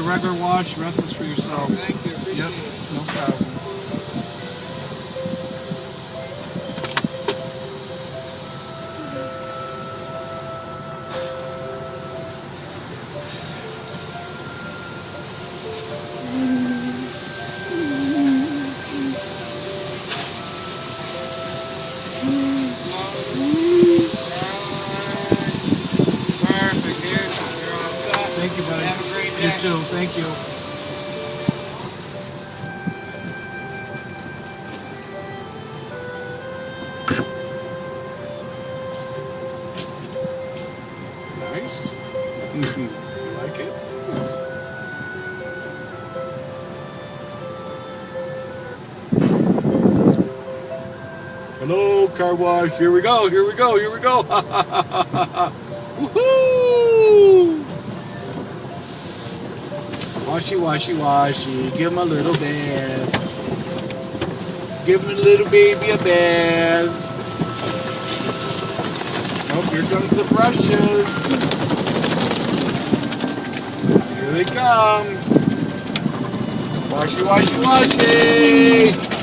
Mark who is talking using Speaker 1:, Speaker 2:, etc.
Speaker 1: a regular wash. The rest is for yourself.
Speaker 2: Thank you. Appreciate it.
Speaker 1: No problem.
Speaker 2: Perfect. Here, you're all set.
Speaker 1: Thank you, buddy.
Speaker 2: Have a great day.
Speaker 1: You too. Thank you. Nice. You like it? Nice. Hello, car wash. Here we go. Here we go. Here we go. Woohoo! Washy, washy, washy. Give him a little bath. Give him a little baby a bath. Oh, here comes the brushes. Here they come. Washy, washy, washy.